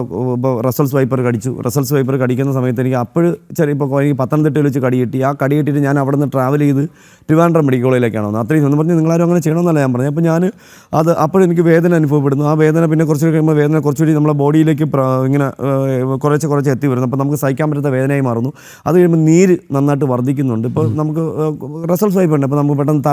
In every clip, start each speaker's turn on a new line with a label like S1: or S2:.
S1: ഇപ്പോൾ Russell's wiper കടിക്കുന്ന സമയത്ത് എനിക്ക് അപ്പോഴും ഇപ്പോൾ എനിക്ക് പത്തനംതിട്ടയിൽ വെച്ച് കടി കിട്ടി. ആ കടി കിട്ടിയിട്ട് ഞാൻ അവിടെ നിന്ന് ട്രാവൽ ചെയ്ത് ട്രിവാൻഡ്രം മെഡിക്കൽ കോളേജിലേക്കാണ് വന്നത്. അത്രയും എന്ന് പറഞ്ഞ് നിങ്ങളാരും അങ്ങനെ ചെയ്യണമെന്നല്ല ഞാൻ പറഞ്ഞു. അപ്പോൾ ഞാൻ അപ്പോഴും എനിക്ക് വേദന അനുഭവപ്പെടുന്നു. ആ വേദന പിന്നെ കുറച്ച് കഴിയുമ്പോൾ വേദന കുറച്ചുകൂടി നമ്മളെ ബോഡിയിലേക്ക് ഇങ്ങനെ കുറച്ച് എത്തി വരുന്നു. അപ്പോൾ നമുക്ക് സഹിക്കാൻ പറ്റാത്ത വേദനയായി മാറുന്നു. അത് കഴിയുമ്പോൾ നീര് നന്നായിട്ട് വർദ്ധിക്കുന്നുണ്ട്. ഇപ്പോൾ നമുക്ക് റസൽസ് വൈപ്പർ ഉണ്ട്. അപ്പോൾ നമുക്ക് പെട്ടെന്ന്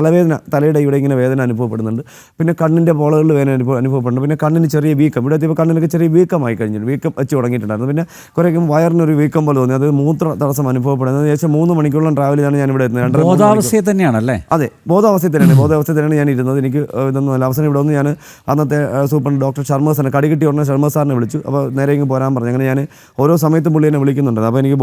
S1: തലയുടെ ഇവിടെ ഇങ്ങനെ വേദന അനുഭവപ്പെടുന്നുണ്ട്. പിന്നെ കണ്ണിൻ്റെ പോളകളിൽ വേദന അനുഭവപ്പെടുന്നുണ്ട്. പിന്നെ കണ്ണിന് ചെറിയ വീക്കം, ഇവിടെ എത്തിയപ്പോൾ കണ്ണിനൊക്കെ ചെറിയ വീക്കമായി കഴിഞ്ഞിട്ട് വീക്കം വെച്ച് തുടങ്ങിയിട്ടുണ്ടായിരുന്നു. പിന്നെ കുറേക്കും വയറിനൊരു വീക്കം പോലെ തോന്നി. അത് മൂത്ര തടസ്സം അനുഭവപ്പെടുന്നത്. ഏകദേശം 3 മണിക്കൂറോളം ട്രാവൽ ചെയ്താണ് ഞാൻ ഇവിടെ എത്തുന്നത്.
S2: ബോധാവസ്ഥയിൽ തന്നെയാണല്ലേ?
S1: അതെ, ബോധാവസ്ഥയിൽ തന്നെയാണ് ഞാൻ ഇരുന്നത്. എനിക്ക് ഇതൊന്നും അല്ല. അവസാനം ഇവിടെ വന്ന് ഞാൻ അന്നത്തെ സൂപ്രണ്ട് ഡോക്ടർ ശർമ്മ സാറിനെ കടി കിട്ടി ഉടനെ ശർമ്മ സാറിനെ വിളിച്ചു. അപ്പോൾ നേരെ ഇങ്ങ് പോരാൻ പറഞ്ഞു. അങ്ങനെ ഞാൻ ഓരോ സമയത്തും പുള്ളി എന്നെ വിളിക്കുന്നുണ്ട്. അപ്പോൾ എനിക്ക്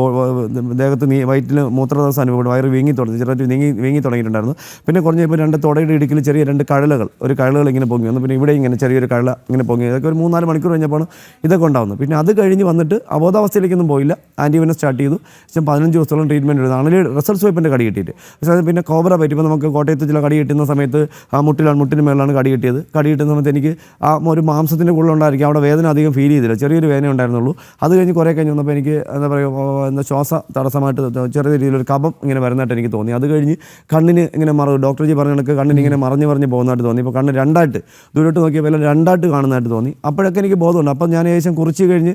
S1: ദേഹത്ത് വയറ്റിൽ മൂത്ര തടസ്സം അനുഭവപ്പെടും. വയറ് വീങ്ങി തുടങ്ങിയിട്ടുണ്ടായിരുന്നു. പിന്നെ കുറഞ്ഞപ്പോൾ 2 തുടയുടെ ഇടുക്കിൽ ചെറിയ 2 കഴലുകൾ ഇങ്ങനെ പൊങ്ങി വന്നു. പിന്നെ ഇവിടെ ഇങ്ങനെ ചെറിയൊരു കഴല ഇങ്ങനെ പൊങ്ങി. ഇതൊക്കെ ഒരു 3-4 മണിക്കൂർ കഴിഞ്ഞപ്പോൾ ഇതൊക്കെ ഉണ്ടാകുന്നു. പിന്നെ അത് കഴിഞ്ഞ് വന്നിട്ട് അബോധാവസ്ഥയിലേക്കൊന്നും പോയില്ല. ആൻറ്റിവെനസ് സ്റ്റാർട്ട് ചെയ്തു. 15 ദിവസത്തോളം ട്രീറ്റ്മെൻറ്റ് എടുത്തു. ആണെങ്കിൽ റസൽസ് വൈപ്പിൻ്റെ കടി കിട്ടിയിട്ട്. പക്ഷേ പിന്നെ കോബ്ര പറ്റിയപ്പോൾ നമുക്ക് കോട്ടയത്ത് ചില കടി കിട്ടുന്ന സമയത്ത് മുട്ടിന് മേലാണ് കടി കിട്ടുന്ന സമയത്ത് എനിക്ക് ആ ഒരു മാംസത്തിൻ്റെ കൂടുതലുണ്ടായിരിക്കും. അവിടെ വേദന അധികം ഫീൽ ചെയ്തില്ല. ചെറിയൊരു വേദന ഉണ്ടായിരുന്നുള്ളൂ. അത് കഴിഞ്ഞ് കുറേ കഴിഞ്ഞ് വന്നപ്പോൾ എനിക്ക് എന്താ പറയുക, ശ്വാസ തടസ്സമായിട്ട് ചെറിയ രീതിയിലൊരു കഫം ഇങ്ങനെ വരുന്നതായിട്ട് എനിക്ക് തോന്നി. അത് കഴിഞ്ഞ് കണ്ണിന് ഇങ്ങനെ ഡോക്ടർജി പറഞ്ഞ കണക്ക് കണ്ണിന് ഇങ്ങനെ മറിഞ്ഞ് പോകുന്നതായിട്ട് തോന്നി. ഇപ്പോൾ കണ്ണ് രണ്ടായിട്ട് ദൂരോട്ട് നോക്കിയപ്പോൾ എല്ലാം രണ്ടായിട്ട് കാണുന്നതായിട്ട് തോന്നി. അപ്പോഴൊക്കെ എനിക്ക് ബോധമുണ്ട്. അപ്പോൾ ഞാൻ ഏകദേശം കുറിച്ച് കഴിഞ്ഞ്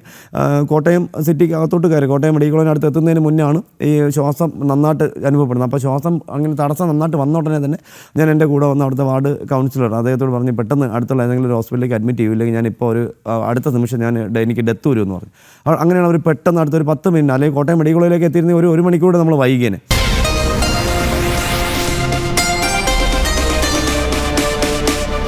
S1: കോട്ടയം സിറ്റിക്ക് അകത്തോട്ട് കയറി. കോട്ടയം മെഡിക്കൽ കോളേജിനടുത്ത് എത്തുന്നതിന് മുന്നാണ് ഈ ശ്വാസം നന്നായിട്ട് അനുഭവപ്പെടുന്നത്. അപ്പോൾ ശ്വാസം അങ്ങനെ തടസ്സം നന്നായിട്ട് വന്ന ഉടനെ തന്നെ ഞാൻ എൻ്റെ കൂടെ വന്ന അവിടുത്തെ വാർഡ് കൗൺസിലർ അദ്ദേഹത്തോട് പറഞ്ഞ് പെട്ടെന്ന് അടുത്തുള്ള ഏതെങ്കിലും ഒരു ഹോസ്പിറ്റലിലേക്ക് അഡ്മിറ്റ് ചെയ്യില്ലെങ്കിൽ ഞാനിപ്പോൾ അടുത്ത നിമിഷം എനിക്ക് ഡെത്ത് വരുമെന്ന് പറഞ്ഞു. അങ്ങനെയാണ് അവർ പെട്ടെന്ന് അടുത്തൊരു 10 മിനിറ്റ് അല്ലെങ്കിൽ കോട്ടയം മെഡിക്കൽ കോളേജിലേക്ക് എത്തിയിരുന്ന ഒരു മണിക്കൂർ നമ്മൾ വൈകിയേനെ.